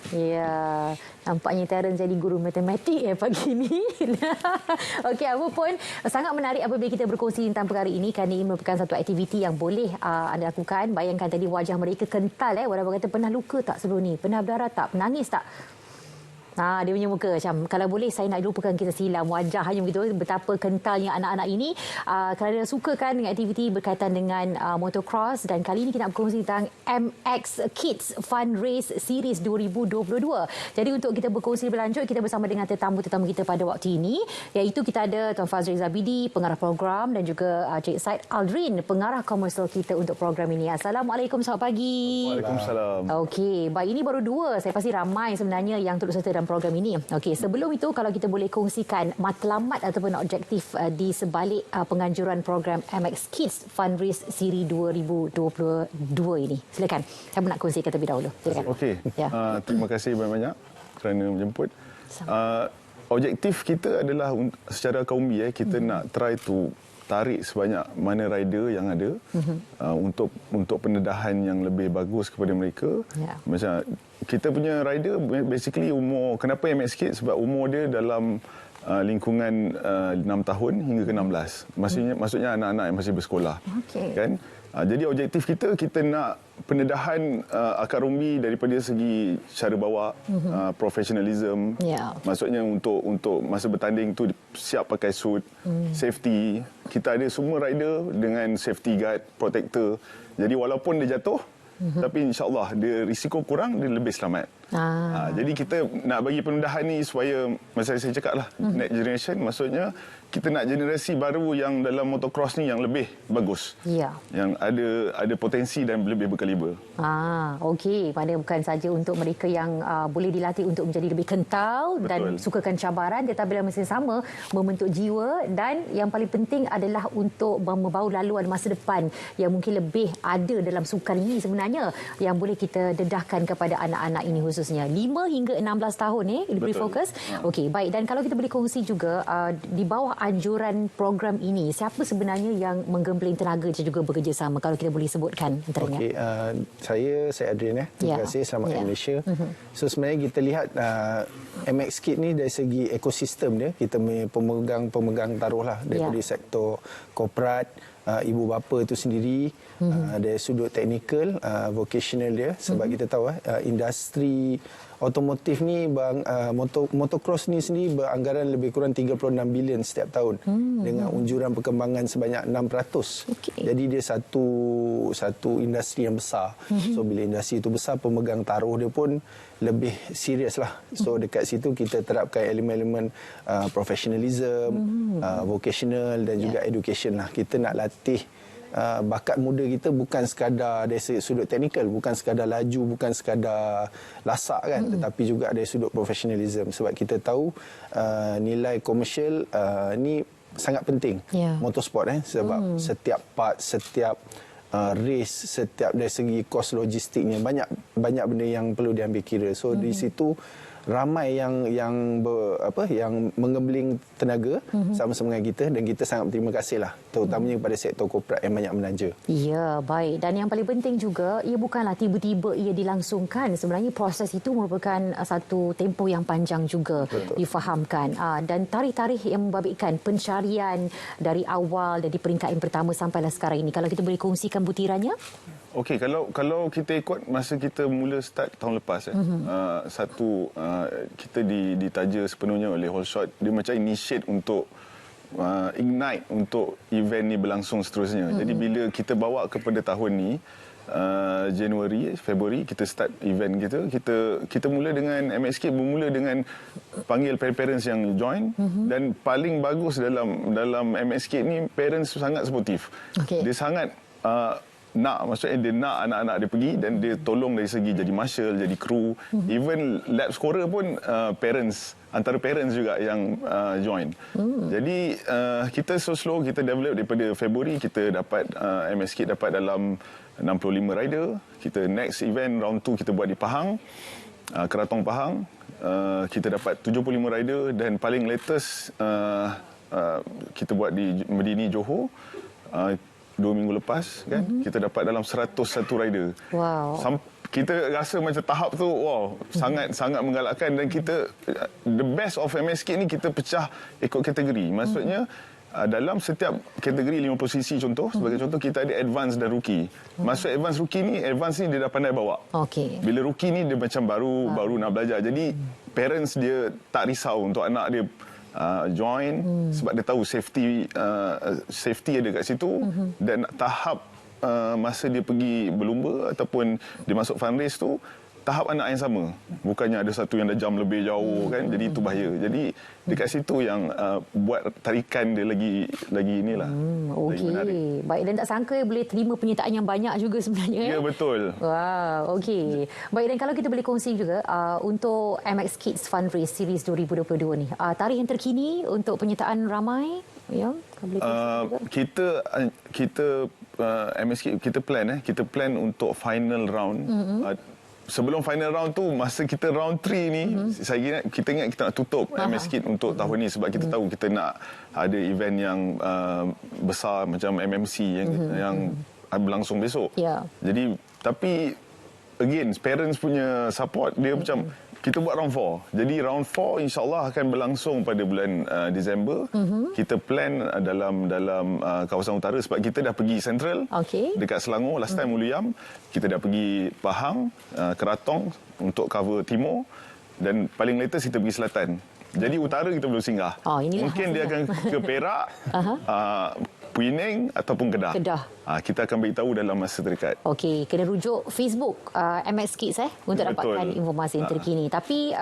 Ya, nampaknya Terence jadi guru matematik pagi ini. Okey, apa pun sangat menarik apabila kita berkongsi tentang perkara ini kerana ini merupakan satu aktiviti yang boleh anda lakukan. Bayangkan tadi wajah mereka kental walaupun kata pernah luka tak sebelum ni, pernah berdarah tak, menangis tak. Dia punya muka macam, kalau boleh saya nak lupakan kita silam wajah hanya begitu, betapa kentalnya anak-anak ini kerana suka kan dengan aktiviti berkaitan dengan motocross. Dan kali ini kita nak berkongsi tentang MX Kids Fun Race Series 2022. Jadi untuk kita berkongsi lebih lanjut, kita bersama dengan tetamu-tetamu kita pada waktu ini, iaitu kita ada Tuan Fazri Zabidi, pengarah program, dan juga Cik Said Aldrin, pengarah komersial kita untuk program ini. Assalamualaikum, selamat pagi. Waalaikumsalam. Okey, baik, ini baru dua. Saya pasti ramai sebenarnya yang turut serta dalam program ini. Okey, sebelum itu kalau kita boleh kongsikan matlamat ataupun objektif di sebalik penganjuran program MX Kids Fun Race Siri 2022 ini. Silakan. Saya nak kongsikan terlebih dahulu. Silakan. Okey. Ya. Terima kasih banyak-banyak kerana menjemput. Objektif kita adalah secara kaumi kita nak try to tarik sebanyak mana rider yang ada untuk pendedahan yang lebih bagus kepada mereka. Ya. Macam kita punya rider basically umur, kenapa MX Kids? Sebab umur dia dalam lingkungan 6 tahun hingga ke 16. Maksudnya anak-anak yang masih bersekolah. Okey. Kan? Jadi objektif kita nak pendedahan akar umbi daripada segi cara bawa, professionalism. Ya. Maksudnya untuk masa bertanding tu siap pakai suit, safety. Kita ada semua rider dengan safety guard, protector. Jadi walaupun dia jatuh, tapi insya-Allah dia risiko kurang, dia lebih selamat. Jadi kita nak bagi pendedahan ni supaya, masa saya cakap lah, next generation, maksudnya kita nak generasi baru yang dalam motocross ni yang lebih bagus. Ya. Yang ada potensi dan lebih berkaliber. Okey. Pada bukan saja untuk mereka yang boleh dilatih untuk menjadi lebih kental. Betul. Dan sukakan cabaran, tetapi dalam masa yang sama membentuk jiwa, dan yang paling penting adalah untuk membawa laluan masa depan yang mungkin lebih ada dalam sukan ini sebenarnya, yang boleh kita dedahkan kepada anak-anak ini khususnya 5 hingga 16 tahun lebih fokus. Okey, baik. Dan kalau kita boleh kongsi juga di bawah anjuran program ini, siapa sebenarnya yang menggembling tenaga dan juga bekerjasama, kalau kita boleh sebutkan antaranya? Okey, saya Adrian. Terima kasih, selamat Malaysia. So sebenarnya kita lihat MX Kid ni dari segi ekosistem dia, kita punya pemegang taruhlah daripada sektor korporat, ibu bapa itu sendiri, dari sudut teknikal, vocational dia, sebab kita tahu industri otomotif ni motocross ni sendiri beranggaran lebih kurang 36 bilion setiap tahun dengan unjuran perkembangan sebanyak 6%. Jadi dia satu industri yang besar. So bila industri itu besar, pemegang taruh dia pun lebih serius lah. So dekat situ kita terapkan elemen-elemen professionalism, vocational dan juga education lah. Kita nak latih bakat muda kita bukan sekadar dari sudut teknikal, bukan sekadar laju, bukan sekadar lasak kan, tetapi juga dari sudut professionalism, sebab kita tahu nilai komersial ni sangat penting motorsport sebab setiap part, setiap race, setiap dari segi kos logistiknya banyak benda yang perlu diambil kira. So di situ ramai yang menggembling tenaga sama-sama dengan kita, dan kita sangat berterima kasih lah, terutamanya kepada sektor korporat yang banyak menanja. Ya, baik. Dan yang paling penting juga, ia bukanlah tiba-tiba ia dilangsungkan. Sebenarnya proses itu merupakan satu tempoh yang panjang juga. Betul. Difahamkan. Dan tarikh-tarikh yang membabitkan pencarian dari awal dari peringkat yang pertama sampailah sekarang ini. Kalau kita boleh kongsikan butirannya? Okey, kalau kita ikut masa kita mula start tahun lepas, kita ditaja sepenuhnya oleh Holshot. Dia macam initiate untuk ignite untuk event ni berlangsung seterusnya. Jadi bila kita bawa kepada tahun ni, Januari, Februari kita start event kita mula dengan MXK, bermula dengan panggil parents yang join, dan paling bagus dalam MXK ni, parents sangat supportive. Dia sangat maksudnya dia nak anak-anak dia pergi, dan dia tolong dari segi jadi marshal, jadi kru, even lap scorer pun antara parents juga yang join. Jadi kita slow kita develop daripada Februari. Kita dapat MSK dapat dalam 65 rider. Kita next event round 2 kita buat di Pahang, Keratong Pahang. Kita dapat 75 rider, dan paling latest kita buat di Medini Johor 2 minggu lepas kan, kita dapat dalam 101 rider. Wow. kita rasa macam tahap tu sangat menggalakkan, dan kita the best of MS Kids ni kita pecah ikut kategori. Maksudnya dalam setiap kategori 50cc contoh, sebagai contoh kita ada advance dan rookie. Maksud advance ni dia dah pandai bawa. Okey. Bila rookie ni dia macam baru nak belajar. Jadi parents dia tak risau untuk anak dia join sebab dia tahu safety ada kat situ, dan tahap masa dia pergi berlumba ataupun dia masuk fun race tu, tahap anak yang sama. Bukannya ada satu yang dah jam lebih jauh kan, jadi itu bahaya. Jadi dekat situ yang buat tarikan dia lagi inilah. Okey. Baik, dan tak sangka boleh terima penyertaan yang banyak juga sebenarnya. Ya, betul. Wow, okey. Baik, dan kalau kita boleh kongsi juga untuk MX Kids Fun Race Series 2022 ni, tarikh yang terkini untuk penyertaan ramai, ya? Boleh kongsi juga? Kita MSK kita plan untuk final round. Sebelum final round tu, masa kita round 3 ni, kita ingat kita nak tutup MSK untuk tahun ni sebab kita tahu kita nak ada event yang besar macam MMC yang berlangsung besok. Yeah. Jadi tapi again parents punya support dia macam kita buat round 4. Jadi round 4 insya-Allah akan berlangsung pada bulan Disember. Kita plan dalam kawasan utara sebab kita dah pergi Central. Dekat Selangor last time Uluyam. Kita dah pergi Pahang, Keratong untuk cover timur, dan paling latest kita pergi selatan. Jadi utara kita belum singgah. Mungkin dia akan ke Perak, Pening ataupun Kedah. Kita akan beritahu dalam masa terdekat. Okey, kena rujuk Facebook MX Kids untuk dapatkan informasi yang terkini. Tapi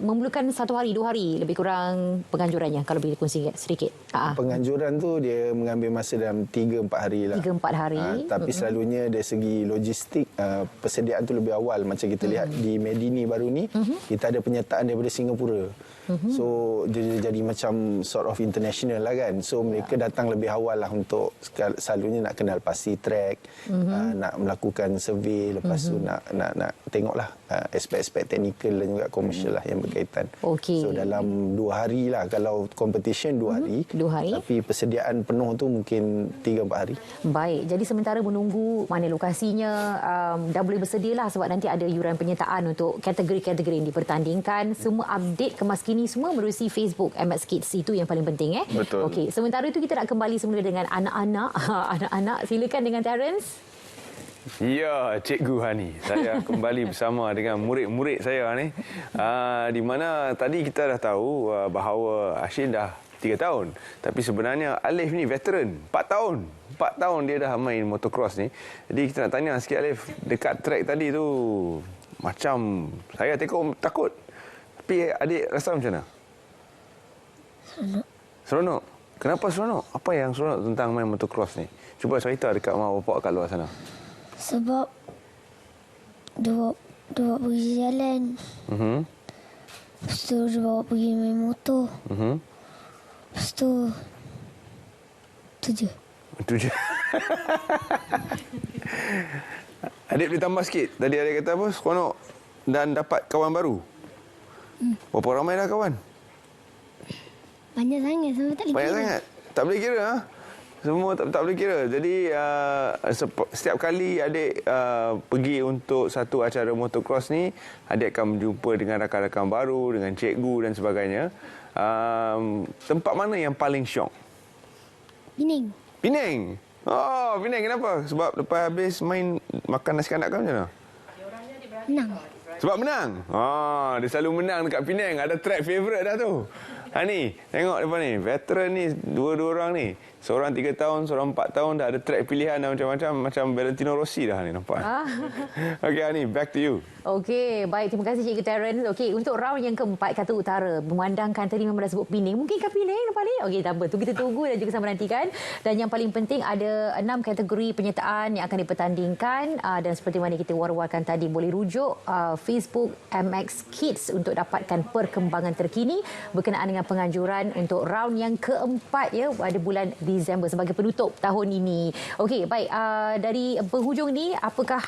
memerlukan 1 hari, 2 hari lebih kurang penganjurannya, kalau boleh kongsi sedikit. Penganjuran tu dia mengambil masa dalam 3-4 hari lah. 3-4 hari. Tapi selalunya dari segi logistik, persediaan tu lebih awal. Macam kita lihat di Medini baru ni, kita ada penyertaan daripada Singapura. So dia jadi macam sort of international lah kan. So mereka datang lebih awal lah untuk selalunya nak kenal pasti track, nak melakukan survey, lepas tu nak tengoklah aspek-aspek teknikal dan juga komersial lah yang berkaitan. So dalam 2 hari lah, kalau competition 2 hari. 2 hari. Tapi persediaan penuh tu mungkin 3-4 hari. Baik, jadi sementara menunggu mana lokasinya, dah boleh bersedia lah sebab nanti ada yuran penyertaan untuk kategori-kategori yang dipertandingkan. Semua update kemaskini semua melalui Facebook MX Kids, itu yang paling penting. Betul. Okey, sementara itu kita nak kembali semula dengan anak-anak. Anak-anak, silakan dengan Terence. Ya, Cikgu Hani. Saya kembali bersama dengan murid-murid saya ni. Di mana tadi kita dah tahu bahawa Ashin dah 3 tahun. Tapi sebenarnya Alif ni veteran. 4 tahun. 4 tahun dia dah main motocross ni. Jadi kita nak tanya sikit Alif, dekat track tadi tu macam saya tengok takut. Tapi adik rasa macam mana? Seronok. Seronok? Kenapa seronok? Apa yang seronok tentang main motocross ni? Cuba cerita dekat mak bapak kat luar sana. Sebab dia bawa pergi jalan. Lepas tu dia bawa pergi main motor. Lepas tu je. Itu je. Adik boleh tambah sikit. Tadi adik kata apa? Seronok dan dapat kawan baru. Berapa ramai dah kawan? Banyak sangat, semua tak boleh Banyak kira. sangat. Tak boleh kira. Semua tak boleh kira. Jadi setiap kali adik pergi untuk satu acara motocross ni, adik akan berjumpa dengan rakan-rakan baru, dengan cikgu dan sebagainya. Tempat mana yang paling syok? Pening. Penang. Oh, Penang kenapa? Sebab lepas habis main makan nasi kanak kan macam mana? Menang. Sebab menang. Dia selalu menang dekat Penang. Ada track favourite dah tu. Ni, tengok depan ni. Veteran ni, dua orang ni. Seorang 3 tahun, seorang 4 tahun dah ada track pilihan dah macam-macam. Macam Valentino Rossi dah ni nampak. Okey, Ani, back to you. Okey, baik. Terima kasih Cikgu Terence. Okey, untuk round yang keempat, kata utara. Memandangkan tadi memang dah sebut Penang. Mungkinkah Penang lepas ni? Okey, tak apa. Tu kita tunggu dan juga sama nantikan. Dan yang paling penting ada 6 kategori penyertaan yang akan dipertandingkan. Dan seperti mana kita war-warkan tadi, boleh rujuk Facebook MX Kids untuk dapatkan perkembangan terkini berkenaan dengan penganjuran untuk round yang keempat pada bulan Disember sebagai penutup tahun ini. Okey, baik. Dari penghujung ni, apakah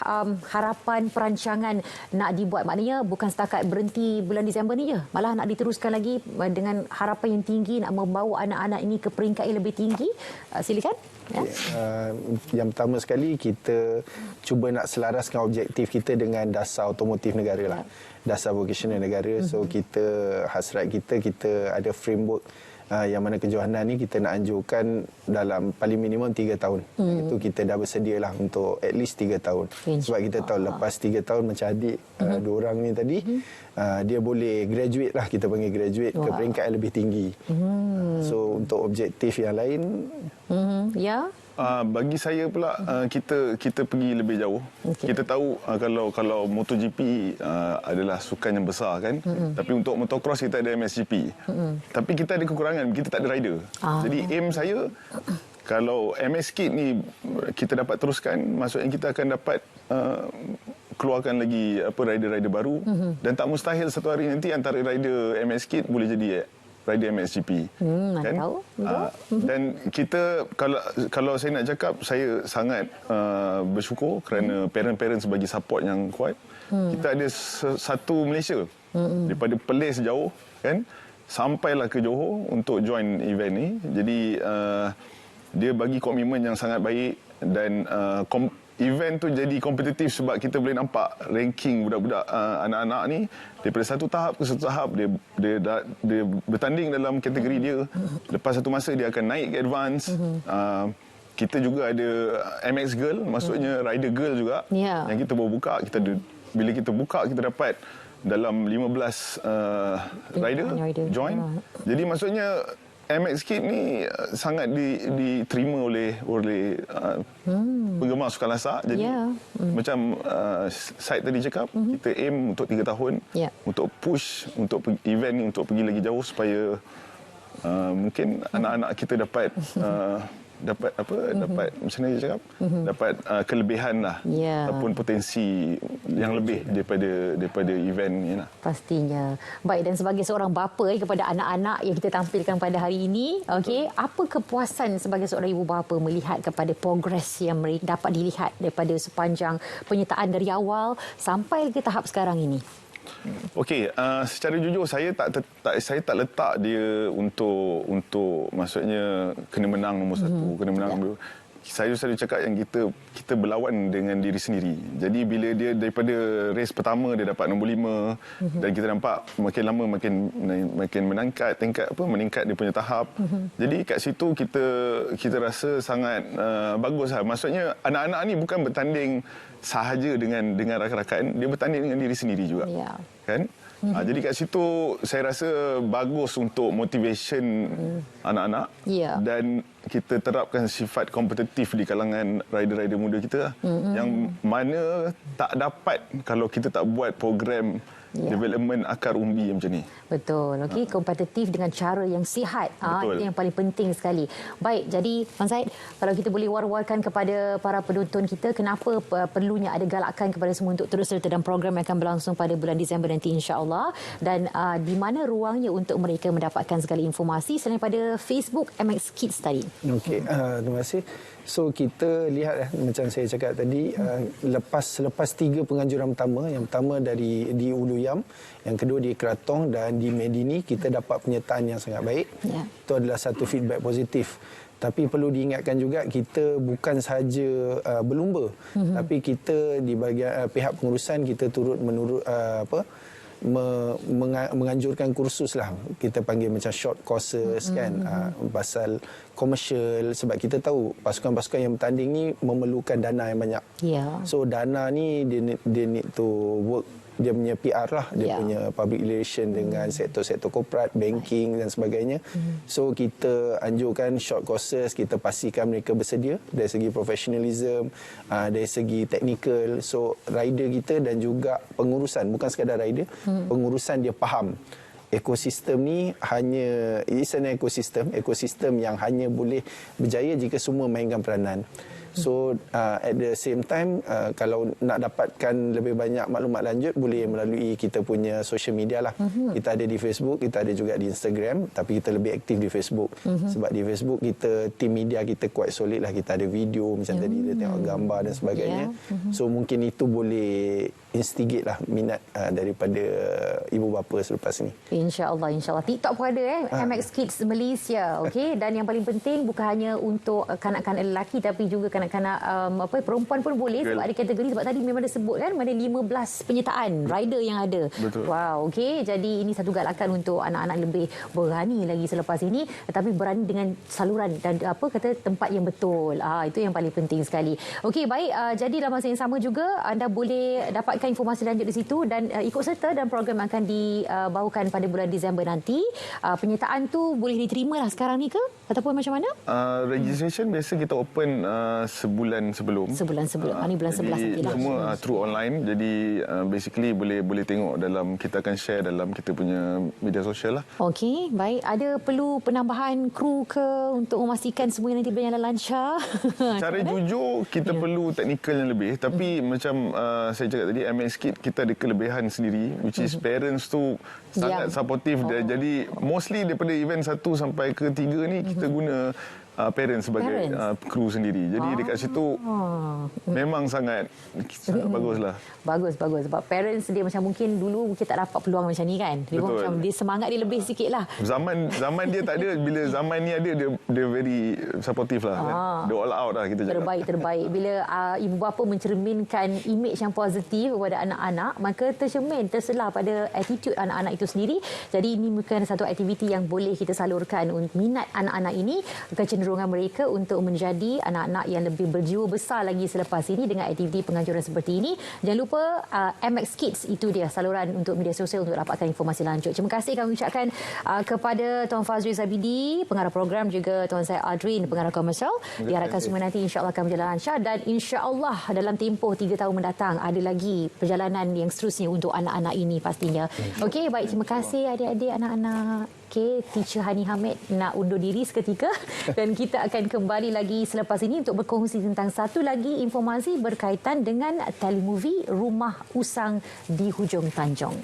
harapan perancangan nak dibuat? Maknanya bukan setakat berhenti bulan Disember ni je. Malah nak diteruskan lagi dengan harapan yang tinggi nak membawa anak-anak ini ke peringkat yang lebih tinggi. Silakan. Okay. Yang pertama sekali, kita cuba nak selaraskan objektif kita dengan dasar otomotif negara lah. Dasar vocational negara. So kita hasrat kita ada framework yang mana kejohanan ni kita nak anjurkan dalam paling minimum 3 tahun. Itu kita dah bersedia lah untuk at least 3 tahun. Sebab kita tahu lepas 3 tahun macam adik dua orang ni tadi, dia boleh graduate lah, kita panggil graduate ke peringkat yang lebih tinggi. So untuk objektif yang lain, bagi saya pula kita pergi lebih jauh. Kita tahu kalau MotoGP adalah sukan yang besar kan. Tapi untuk motocross kita ada MXGP. Tapi kita ada kekurangan, kita tak ada rider. Jadi aim saya, kalau MX Kit ni kita dapat teruskan, maksudnya kita akan dapat keluarkan lagi rider-rider baru, dan tak mustahil satu hari nanti antara rider MX Kit boleh jadi rider MXGP. Kan? Tahu. Dan kita, kalau saya nak cakap, saya sangat bersyukur kerana parent-parent bagi support yang kuat. Kita ada satu Malaysia daripada Perlis jauh kan, sampailah ke Johor untuk join event ni. Jadi dia bagi komitmen yang sangat baik, dan event tu jadi kompetitif sebab kita boleh nampak ranking budak-budak anak-anak ni daripada satu tahap ke satu tahap, dia bertanding dalam kategori dia. Lepas satu masa dia akan naik ke advance. Kita juga ada MX Girl, maksudnya rider girl juga, yang kita baru buka. Bila kita buka, kita dapat dalam 15 rider join. Jadi maksudnya MX Kit ni sangat diterima oleh penggemar sukan lasak. Jadi macam Syed tadi cakap, kita aim untuk 3 tahun untuk push untuk event ni untuk pergi lagi jauh, supaya mungkin anak-anak kita dapat macam mana dia cakap, dapat kelebihan lah, ataupun potensi yang lebih daripada event ni lah. Pastinya. Baik, dan sebagai seorang bapa kepada anak-anak yang kita tampilkan pada hari ini, apa kepuasan sebagai seorang ibu bapa melihat kepada progres yang dapat dilihat daripada sepanjang penyertaan dari awal sampai ke tahap sekarang ini? Okey, secara jujur saya tak letak dia untuk maksudnya kena menang nombor 1, kena menang nombor 2. Saya selalu cakap yang kita berlawan dengan diri sendiri. Jadi bila dia daripada race pertama dia dapat nombor 5, dan kita nampak makin lama makin meningkat dia punya tahap. Jadi kat situ kita rasa sangat baguslah. Maksudnya anak-anak ni bukan bertanding sahaja dengan rakan-rakan, dia bertanding dengan diri sendiri juga. Kan? Jadi kat situ saya rasa bagus untuk motivation anak-anak, dan kita terapkan sifat kompetitif di kalangan rider-rider muda kita, yang mana tak dapat kalau kita tak buat program development akar umbi macam ni. Betul. Kompetitif dengan cara yang sihat. Itu yang paling penting sekali. Baik, jadi Abang Syed, kalau kita boleh war-warkan kepada para penonton kita, kenapa perlunya ada galakan kepada semua untuk terus serta dalam program yang akan berlangsung pada bulan Disember nanti, insya-Allah, dan di mana ruangnya untuk mereka mendapatkan segala informasi selain pada Facebook MX Kids tadi. Okey, terima kasih. So kita lihat macam saya cakap tadi, lepas 3 penganjuran pertama, yang pertama di Ulu Yam, yang kedua di Keratong, dan di Medini kita dapat penyertaan yang sangat baik. Itu adalah satu feedback positif. Tapi perlu diingatkan juga, kita bukan sahaja berlumba, tapi kita di bahagian pihak pengurusan kita turut menganjurkan kursus lah, kita panggil macam short courses kan, pasal komersial, sebab kita tahu pasukan-pasukan yang bertanding ni memerlukan dana yang banyak. So dana ni dia need to work, dia punya PR lah, dia punya public relation dengan sektor-sektor korporat, banking dan sebagainya. So kita anjurkan short courses, kita pastikan mereka bersedia dari segi professionalism, dari segi teknikal. So rider kita dan juga pengurusan, bukan sekadar rider, pengurusan dia faham ekosistem ni ekosistem yang hanya boleh berjaya jika semua mainkan peranan. So at the same time kalau nak dapatkan lebih banyak maklumat lanjut boleh melalui kita punya social media lah. Kita ada di Facebook, kita ada juga di Instagram, tapi kita lebih aktif di Facebook. Sebab di Facebook kita tim media kita quite solid lah. Kita ada video macam tadi dia tengok gambar dan sebagainya. So mungkin itu boleh instigate lah minat daripada ibu bapa selepas ni. InsyaAllah, insyaAllah. TikTok pun ada MX Kids Malaysia. Okey, dan yang paling penting bukan hanya untuk kanak-kanak lelaki tapi juga kanak-kanak perempuan pun boleh sebab ada kategori, sebab tadi memang ada sebut kan ada 15 penyertaan rider yang ada. Betul. Wow, okey. Jadi ini satu galakan untuk anak-anak lebih berani lagi selepas ini, tetapi berani dengan saluran dan tempat yang betul. Itu yang paling penting sekali. Okey, baik. Jadi dalam masa yang sama juga anda boleh dapatkan informasi lanjut di situ dan ikut serta dalam program yang akan dibawakan pada bulan Disember nanti. Penyertaan tu boleh diterima lah sekarang ni ke? Ataupun macam mana? Registration biasa kita open sebulan sebelum. Sebulan sebelum. Ini bulan 11 nanti lah. Semua through online. Jadi basically boleh tengok dalam, kita akan share dalam kita punya media sosial lah. Okey, baik. Ada perlu penambahan kru ke untuk memastikan semuanya nanti berjalan lancar? Cara jujur kita perlu teknikal yang lebih, tapi macam saya cakap tadi, MX Kids kita ada kelebihan sendiri, which is parents tu sangat supportive. Jadi mostly daripada event 1 sampai ke 3 ni kita guna parents sebagai kru sendiri. Jadi dekat situ memang sangat baguslah. Bagus. Sebab parents dia macam mungkin dulu mungkin tak dapat peluang macam ni kan. Dia macam dia semangat dia lebih sikit lah. Zaman dia tak ada. Bila zaman ni ada, dia very supportive lah. Kan? Dia all out lah kita cakap. Terbaik. Bila ibu bapa mencerminkan image yang positif kepada anak-anak, maka terselah pada attitude anak-anak itu sendiri. Jadi ini bukan satu aktiviti yang boleh kita salurkan untuk minat anak-anak ini, kecenderungan mereka untuk menjadi anak-anak yang lebih berjiwa besar lagi selepas ini dengan aktiviti penganjuran seperti ini. Jangan lupa MX Kids, itu dia saluran untuk media sosial untuk dapatkan informasi lanjut. Terima kasih kami ucapkan kepada Tuan Fazri Zabidi, pengarah program, juga Tuan Zaid Adrin, pengarah komersial. Diharapkan semua nanti insya-Allah akan berjalan lancar dan insya-Allah dalam tempoh 3 tahun mendatang ada lagi perjalanan yang seterusnya untuk anak-anak ini pastinya. Okey, baik, terima kasih adik-adik, anak-anak. Okey, Teacher Hani Hamid nak undur diri seketika dan kita akan kembali lagi selepas ini untuk berkongsi tentang satu lagi informasi berkaitan dengan telemovie Rumah Usang di Hujung Tanjung.